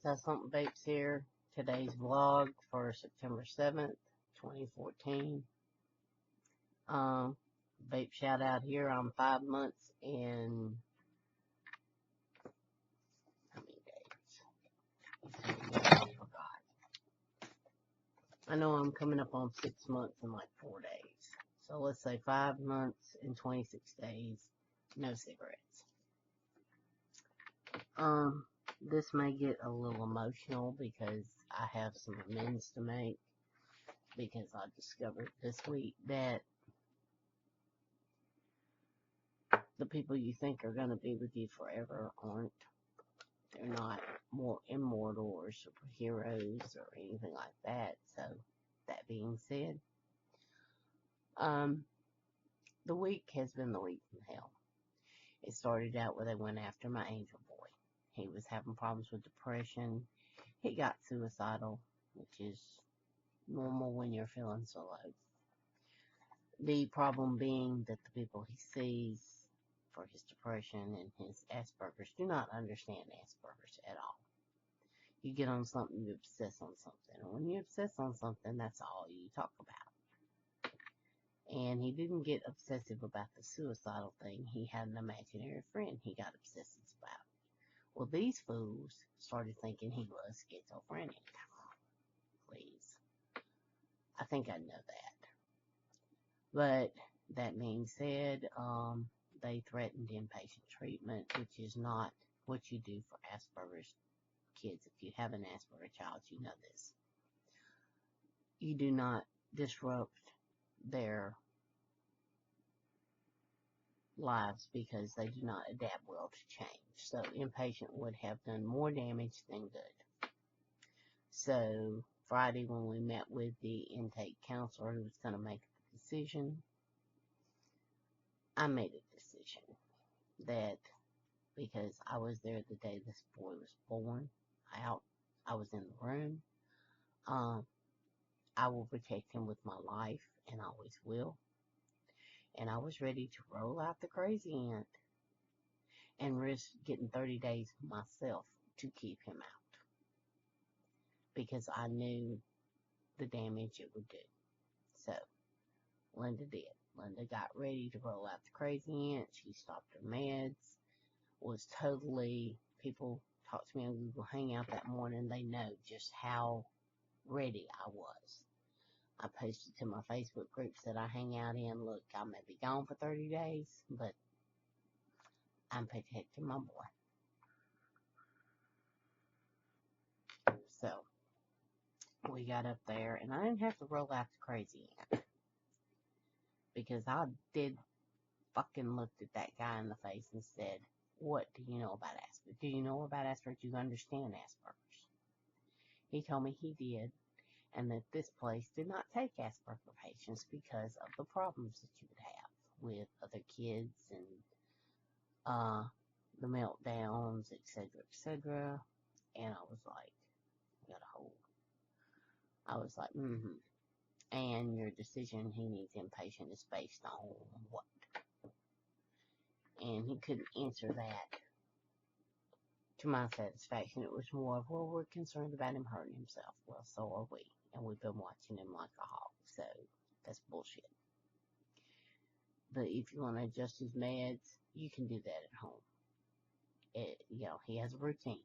isumpinvapes here. Today's vlog for September 7th, 2014. Vape shout out here. I'm 5 months and how many days? I forgot. I know I'm coming up on 6 months in like 4 days. So let's say 5 months and 26 days, no cigarettes. This may get a little emotional because I have some amends to make, because I discovered this week that the people you think are going to be with you forever aren't. They're not more immortal or superheroes or anything like that. So, that being said, the week has been the week from hell. It started out where they went after my angel boy. He was having problems with depression. He got suicidal, which is normal when you're feeling so low. The problem being that the people he sees for his depression and his Asperger's do not understand Asperger's at all. You get on something, you obsess on something. And when you obsess on something, that's all you talk about. And he didn't get obsessive about the suicidal thing. He had an imaginary friend he got obsessive about. Well, these fools started thinking he was schizophrenic. Please. I think I know that. But that being said, they threatened inpatient treatment, which is not what you do for Asperger's kids. If you have an Asperger child, you know this. You do not disrupt their lives because they do not adapt well to change. So inpatient would have done more damage than good. So Friday, when we met with the intake counselor who was going to make the decision, I made a decision that because I was there the day this boy was born, I was in the room, I will protect him with my life, and always will. And I was ready to roll out the crazy ant and risk getting 30 days myself to keep him out, because I knew the damage it would do. So Linda did. Linda got ready to roll out the crazy ant. She stopped her meds. Was totally, people talk to me on Google Hangout that morning, they know just how ready I was. I posted to my Facebook groups that I hang out in, look, I may be gone for 30 days, but I'm protecting my boy. So, we got up there, and I didn't have to roll out the crazy ant, because I did fucking looked at that guy in the face and said, what do you know about Asperger's? Do you know about Asperger's? Do you understand Asperger's? He told me he did, and that this place did not take Asperger patients because of the problems that you would have with other kids and the meltdowns, etc., etc. And I was like, got a hold. I was like, And your decision, he needs inpatient, is based on what? And he couldn't answer that to my satisfaction. It was more of, well, we're concerned about him hurting himself. Well, so are we. And we've been watching him like a hawk. So, that's bullshit. But if you want to adjust his meds, you can do that at home. He has a routine.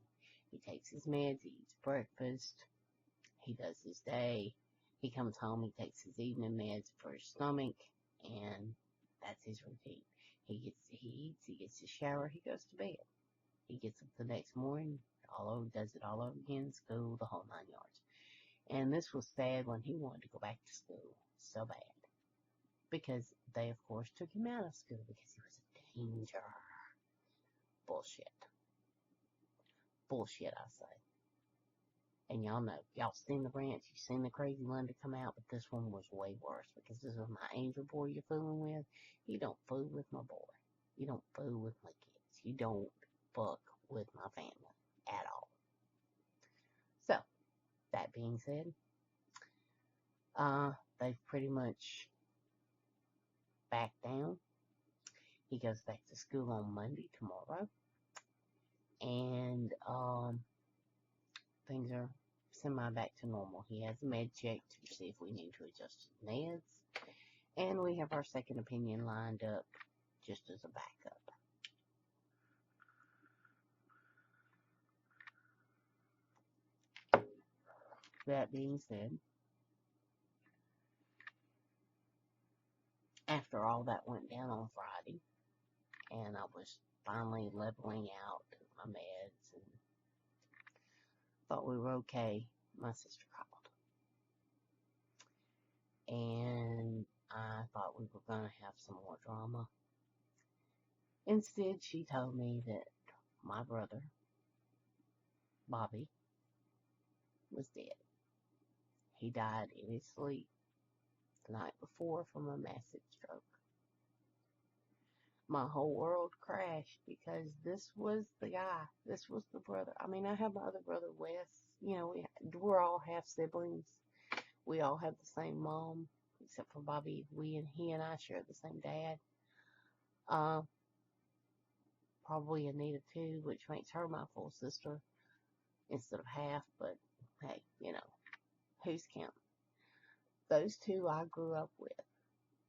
He takes his meds, he eats breakfast, he does his day, he comes home, he takes his evening meds for his stomach, and that's his routine. He eats, he gets his shower, he goes to bed. He gets up the next morning, does it all over again, school, the whole 9 yards. And this was sad when he wanted to go back to school so bad. Because they, of course, took him out of school because he was a danger. Bullshit. Bullshit, I say. And y'all know, y'all seen the rants, you've seen the crazy Linda come out, but this one was way worse, because this is my angel boy you're fooling with. You don't fool with my boy. You don't fool with my kids. You don't fuck with my family at all. So, that being said, they've pretty much backed down. He goes back to school on Monday, tomorrow. And, things are semi back to normal. He has a med check to see if we need to adjust his meds. And we have our second opinion lined up just as a backup. That being said, after all that went down on Friday, and I was finally leveling out my meds and thought we were okay, my sister called. And I thought we were going to have some more drama. Instead, she told me that my brother, Bobby, was dead. He died in his sleep the night before from a massive stroke. My whole world crashed because this was the guy. This was the brother. I mean, I have my other brother, Wes. You know, we're all half siblings. We all have the same mom, except for Bobby. He and I share the same dad. Probably Anita too, which makes her my full sister instead of half. But hey, you know, who's counting? Those two I grew up with.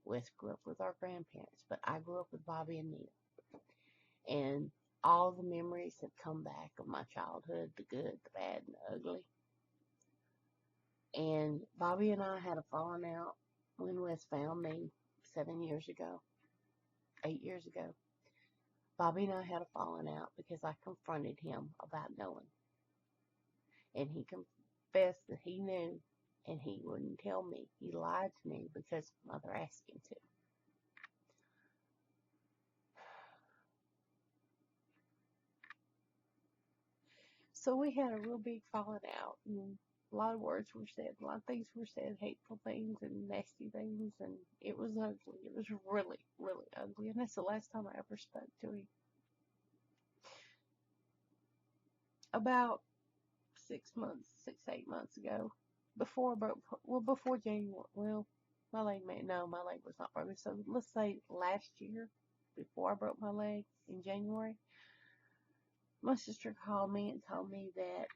Wes grew up with our grandparents, but I grew up with Bobby and Nita. And all the memories have come back of my childhood, the good, the bad, and the ugly. And Bobby and I had a falling out when Wes found me 8 years ago. Bobby and I had a falling out because I confronted him about knowing. And he confessed that he knew, and he wouldn't tell me. He lied to me because Mother asked him to. So we had a real big falling out, and a lot of words were said, a lot of things were said, hateful things and nasty things, and it was ugly. It was really, really ugly, and that's the last time I ever spoke to him. About 8 months ago, before January, my leg was not broken, so let's say last year, before I broke my leg in January, my sister called me and told me that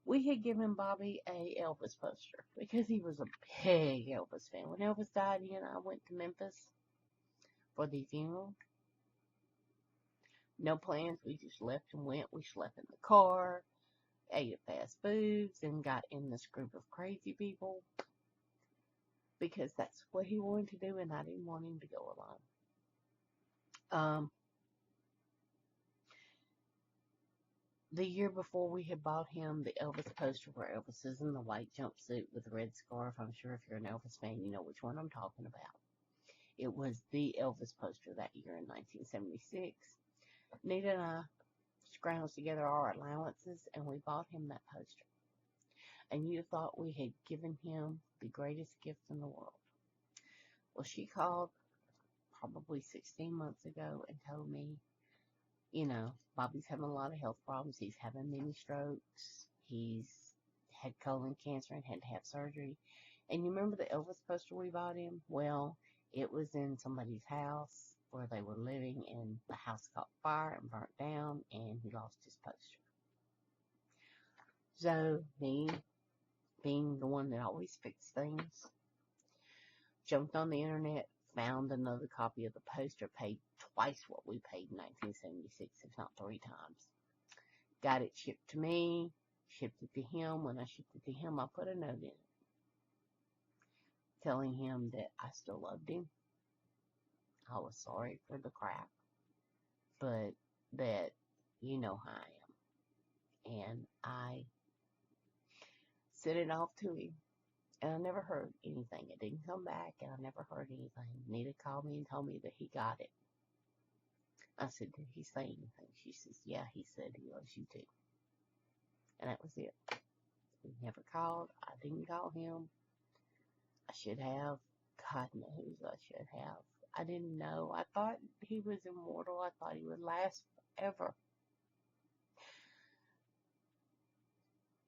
we had given Bobby a Elvis poster because he was a big Elvis fan. When Elvis died, he and I went to Memphis for the funeral. No plans. We just left and went. We slept in the car, ate at fast foods, and got in this group of crazy people because that's what he wanted to do, and I didn't want him to go alone. The year before, we had bought him the Elvis poster where Elvis is in the white jumpsuit with a red scarf. I'm sure if you're an Elvis fan, you know which one I'm talking about. It was the Elvis poster that year in 1976. Nita and I scrounged together our allowances, and we bought him that poster. And you thought we had given him the greatest gift in the world. Well, she called probably 16 months ago and told me, you know, Bobby's having a lot of health problems. He's having many strokes. He's had colon cancer and had to have surgery. And you remember the Elvis poster we bought him? Well, it was in somebody's house where they were living, and the house caught fire and burnt down, and he lost his poster. So, me, being the one that always fixes things, jumped on the internet, found another copy of the poster, paid twice what we paid in 1976, if not 3 times. Got it shipped to me, shipped it to him. When I shipped it to him, I put a note in it telling him that I still loved him. I was sorry for the crap, but that you know how I am. And I sent it off to him. And I never heard anything. It didn't come back, and I never heard anything. Nita called me and told me that he got it. I said, did he say anything? She says, yeah, he said he loves you too. And that was it. He never called. I didn't call him. I should have. God knows I should have. I didn't know. I thought he was immortal. I thought he would last forever.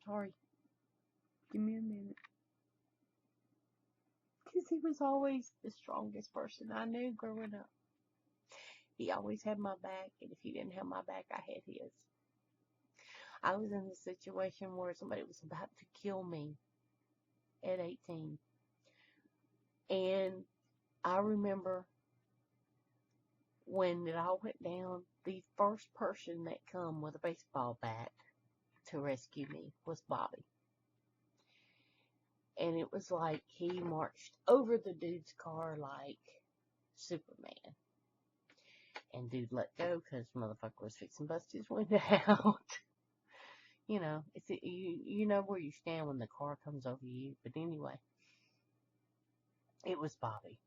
Sorry. Give me a minute. Because he was always the strongest person I knew growing up. He always had my back, and if he didn't have my back, I had his. I was in a situation where somebody was about to kill me at 18. And I remember when it all went down, the first person that come with a baseball bat to rescue me was Bobby. And it was like he marched over the dude's car like Superman. And dude let go because motherfucker was fixing to bust his window out. You know, you know where you stand when the car comes over you. But anyway, it was Bobby.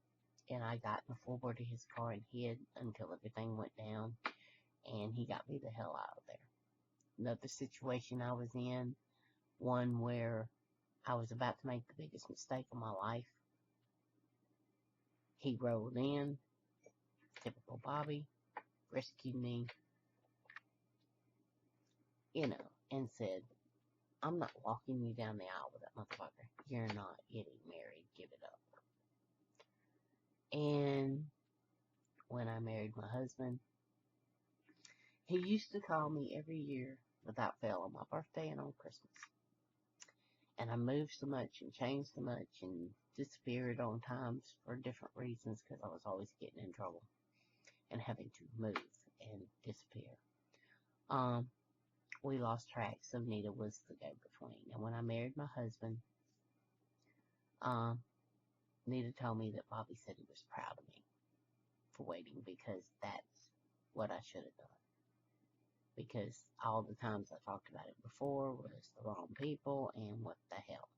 And I got in the floorboard of his car and hid until everything went down. And he got me the hell out of there. Another situation I was in, one where I was about to make the biggest mistake of my life. He rolled in, typical Bobby, rescued me, you know, and said, I'm not walking you down the aisle with that motherfucker. You're not getting married. Give it up. And when I married my husband, he used to call me every year without fail on my birthday and on Christmas. And I moved so much and changed so much and disappeared on times for different reasons because I was always getting in trouble and having to move and disappear. We lost track, so Nita was the go-between. And when I married my husband, Nita told me that Bobby said he was proud of me for waiting because that's what I should have done. Because all the times I talked about it before was the wrong people and what the hell.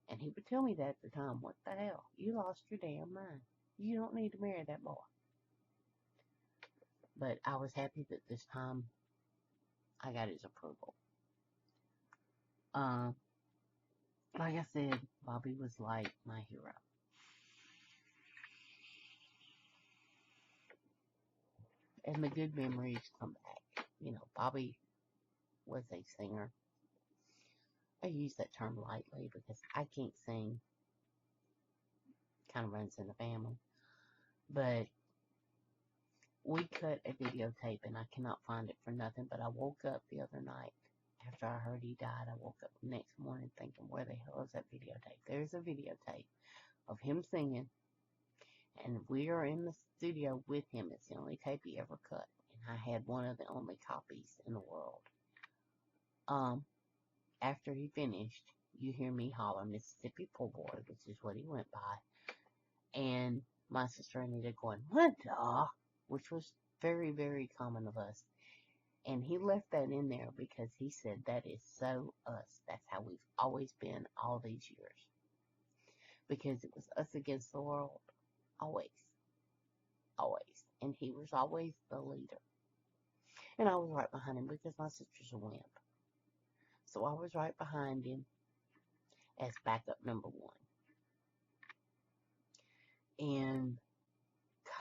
And he would tell me that at the time, what the hell? You lost your damn mind. You don't need to marry that boy. But I was happy that this time I got his approval. Like I said, Bobby was like my hero. And the good memories come back. You know, Bobby was a singer. I use that term lightly because I can't sing. Kind of runs in the family. But we cut a videotape and I cannot find it for nothing. But I woke up the other night after I heard he died. I woke up the next morning thinking, where the hell is that videotape? There's a videotape of him singing. And we are in the studio with him. It's the only tape he ever cut. And I had one of the only copies in the world. After he finished, you hear me holler Mississippi Poor Boy, which is what he went by. And my sister Anita going, Linda, which was very, very common of us. And he left that in there because he said that is so us. That's how we've always been all these years. Because it was us against the world. Always. Always. And he was always the leader. And I was right behind him because my sister's a wimp. So I was right behind him as backup number one. And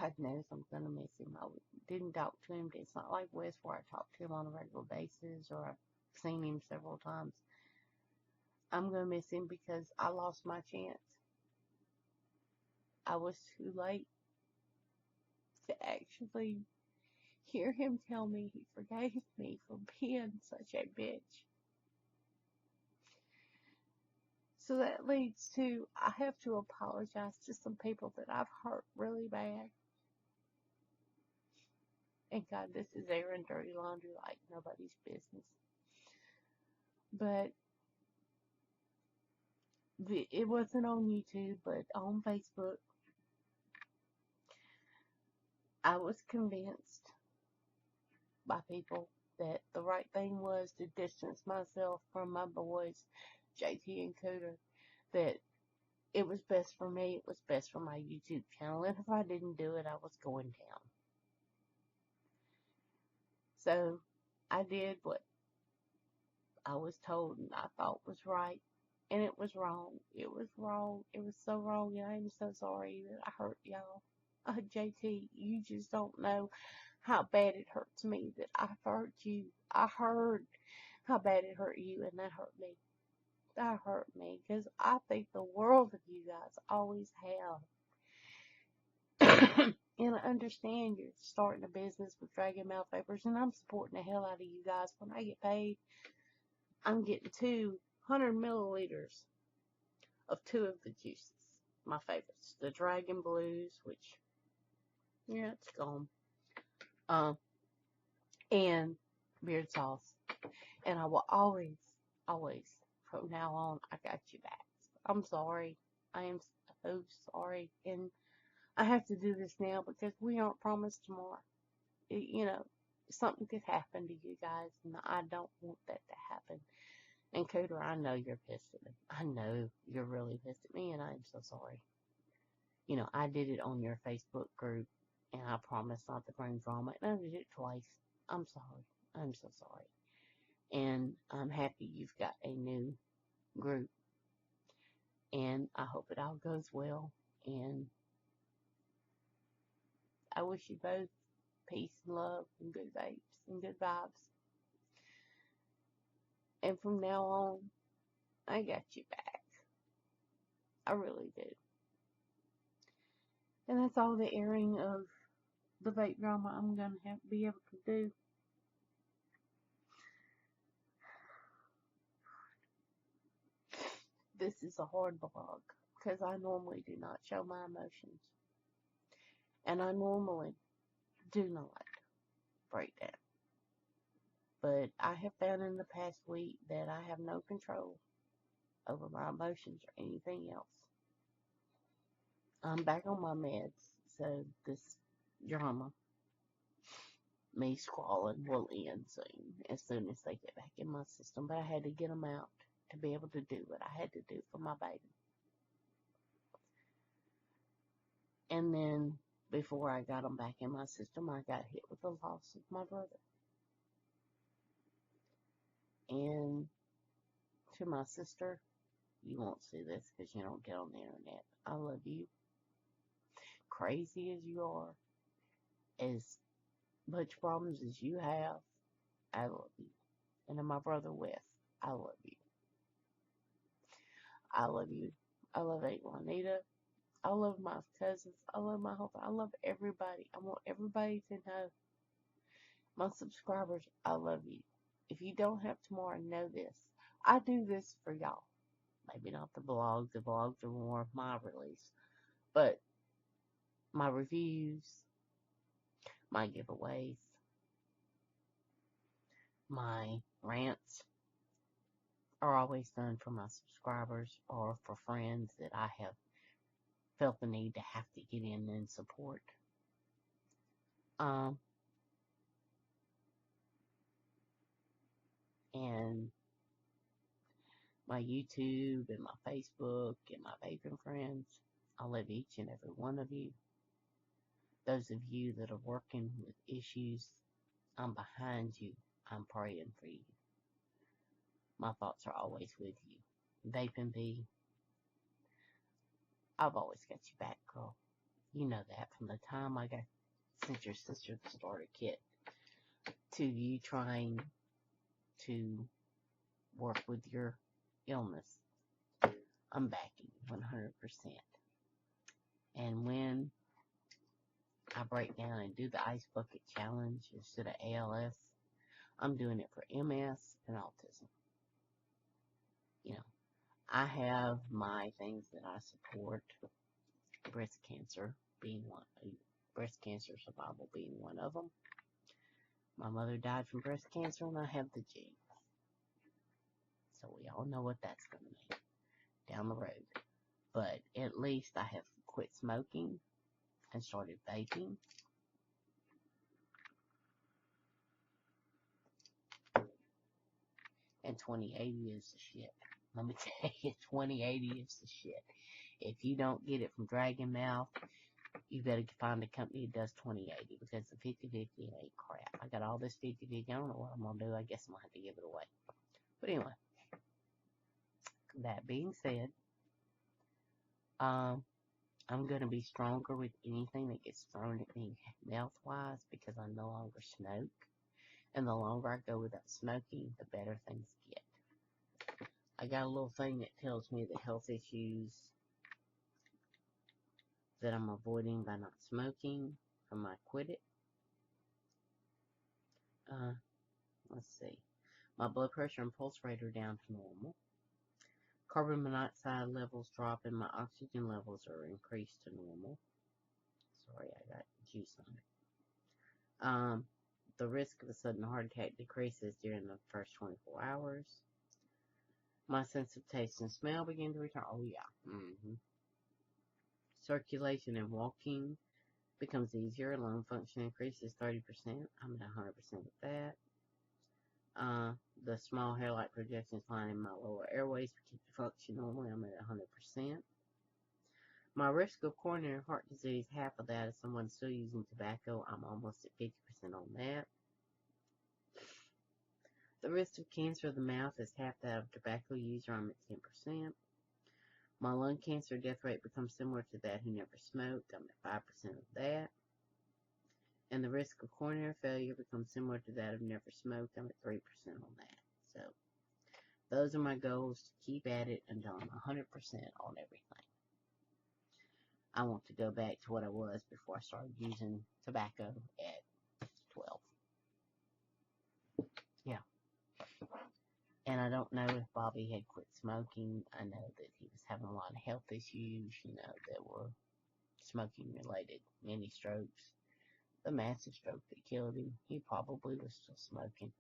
God knows I'm going to miss him. I didn't talk to him. It's not like Wes where I talk to him on a regular basis or I've seen him several times. I'm going to miss him because I lost my chance. I was too late to actually hear him tell me he forgave me for being such a bitch. So that leads to, I have to apologize to some people that I've hurt really bad. And God, this is airing dirty laundry like nobody's business. But it wasn't on YouTube, but on Facebook. I was convinced by people that the right thing was to distance myself from my boys, JT and Cooter, that it was best for me, it was best for my YouTube channel, and if I didn't do it, I was going down. So, I did what I was told and I thought was right, and it was wrong. It was wrong. It was so wrong, and I'm so sorry that I hurt y'all. JT, you just don't know how bad it hurts me that I hurt you. I heard how bad it hurt you, and that hurt me. That hurt me, because I think the world of you guys always have. And I understand you're starting a business with Dragon Mouth Vapors, and I'm supporting the hell out of you guys. When I get paid, I'm getting 200 milliliters of 2 of the juices. My favorites. The Dragon Blues, which, yeah, it's gone. And beard sauce. And I will always, from now on, I got you back. I'm sorry. I am so sorry. And I have to do this now because we aren't promised tomorrow. Something could happen to you guys, and I don't want that to happen. And Cooter, I know you're pissed at me. I know you're really pissed at me, and I'm so sorry. I did it on your Facebook group, and I promised not to bring drama, and I did it twice. I'm sorry. I'm so sorry. And I'm happy you've got a new group, and I hope it all goes well, and I wish you both peace and love and good vapes and good vibes. And from now on, I got you back. I really do. And that's all the airing of the vape drama I'm going to have to be able to do. This is a hard vlog because I normally do not show my emotions. And I normally do not break down. But I have found in the past week that I have no control over my emotions or anything else. I'm back on my meds, so this drama, me squalling, will end soon as they get back in my system. But I had to get them out to be able to do what I had to do for my baby. And then, before I got them back in my system, I got hit with the loss of my brother. And to my sister, you won't see this because you don't get on the internet. I love you. Crazy as you are, as much problems as you have, I love you. And to my brother Wes, I love you. I love you. I love Aunt Juanita. I love my cousins. I love my whole family. I love everybody. I want everybody to know. My subscribers, I love you. If you don't have tomorrow, know this. I do this for y'all. Maybe not the vlogs. The vlogs are more of my release. But my reviews, my giveaways, my rants are always done for my subscribers or for friends that I have felt the need to have to get in and support. And my YouTube and my Facebook and my vaping friends, I love each and every one of you. Those of you that are working with issues, I'm behind you. I'm praying for you. My thoughts are always with you. Vaping B, I've always got you back, girl. You know that from the time I sent your sister the starter kit to you trying to work with your illness. I'm backing 100%. And when I break down and do the ice bucket challenge instead of ALS, I'm doing it for MS and autism. I have my things that I support, breast cancer being one, breast cancer survival being one of them. My mother died from breast cancer, and I have the genes. So we all know what that's going to mean down the road. But at least I have quit smoking and started vaping. And 2080 is the shit. Let me tell you, 2080 is the shit. If you don't get it from Dragon Mouth, you better find a company that does 2080, because the 50/50 ain't crap. I got all this 50/50. I don't know what I'm going to do. I guess I'm going to have to give it away. But anyway, that being said, I'm going to be stronger with anything that gets thrown at me mouth-wise, because I no longer smoke. And the longer I go without smoking, the better things get. I got a little thing that tells me the health issues that I'm avoiding by not smoking. from I quit it. Let's see. My blood pressure and pulse rate are down to normal. Carbon monoxide levels drop and my oxygen levels are increased to normal. Sorry, I got juice on it. The risk of a sudden heart attack decreases during the first 24 hours. My sense of taste and smell begin to return. Oh, yeah. Circulation and walking becomes easier. Lung function increases 30%. I'm at 100% with that. The small hair-like projections lining my lower airways keep the function normally. I'm at 100%. My risk of coronary heart disease, half of that is someone still using tobacco. I'm almost at 50% on that. The risk of cancer of the mouth is half that of tobacco user. I'm at 10%. My lung cancer death rate becomes similar to that who never smoked. I'm at 5% of that. And the risk of coronary failure becomes similar to that of never smoked. I'm at 3% on that. So, those are my goals to keep at it until I'm 100% on everything. I want to go back to what I was before I started using tobacco at 12. Yeah. And I don't know if Bobby had quit smoking. I know that he was having a lot of health issues, that were smoking related. Many strokes. The massive stroke that killed him. He probably was still smoking.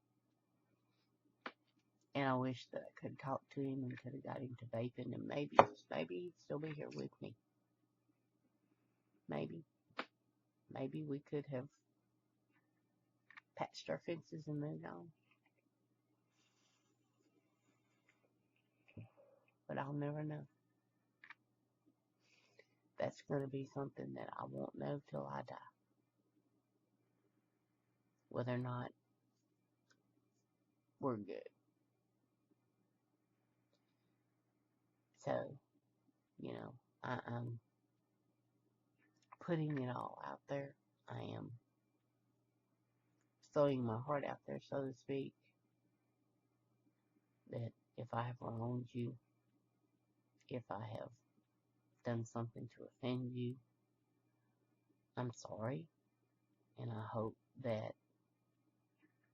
And I wish that I could talk to him and could have got him to vaping, and maybe he'd still be here with me. Maybe we could have patched our fences and moved on. But I'll never know. That's going to be something that I won't know till I die. Whether or not we're good. So, I'm putting it all out there. I am throwing my heart out there, so to speak. That if I have wronged you, if I have done something to offend you, I'm sorry. And I hope that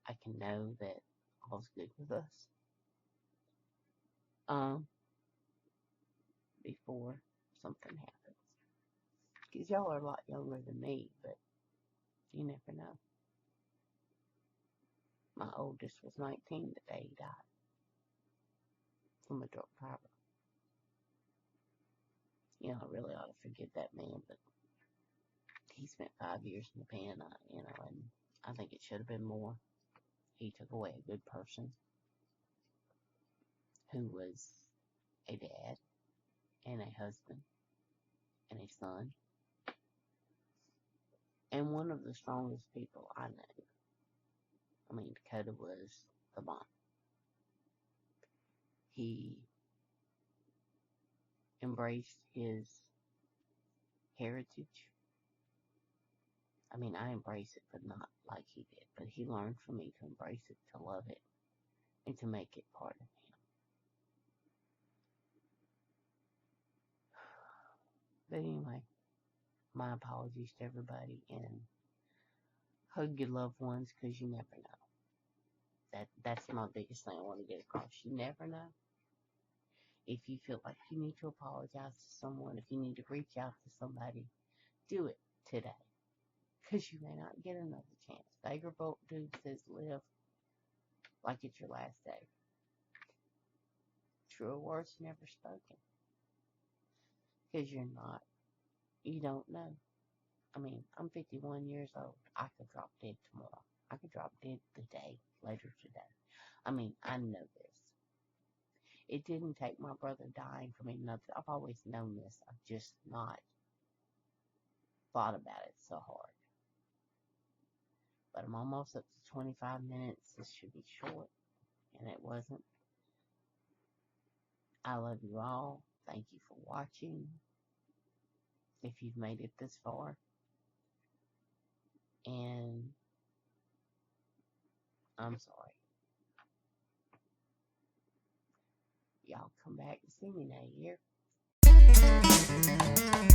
I can know that all's good with us. Before something happens. Because y'all are a lot younger than me, but you never know. My oldest was 19 the day he died from a drunk driver. I really ought to forgive that man, but he spent 5 years in the pen, and I think it should have been more. He took away a good person who was a dad and a husband and a son and one of the strongest people I know. I mean, Dakota was the bomb. He embraced his heritage. I mean, I embrace it, but not like he did. But he learned from me to embrace it, to love it, and to make it part of him. But anyway, my apologies to everybody, and hug your loved ones, because you never know. That's my biggest thing I want to get across. You never know. If you feel like you need to apologize to someone, if you need to reach out to somebody, do it today. Because you may not get another chance. Beggar Bolt Dude says live like it's your last day. Truer words never spoken. Because you don't know. I mean, I'm 51 years old. I could drop dead tomorrow. I could drop dead the day later today. I mean, I know this. It didn't take my brother dying for me nothing. I've always known this. I've just not thought about it so hard. But I'm almost up to 25 minutes. This should be short. And it wasn't. I love you all. Thank you for watching. If you've made it this far. And I'm sorry. Y'all come back and see me now, you hear?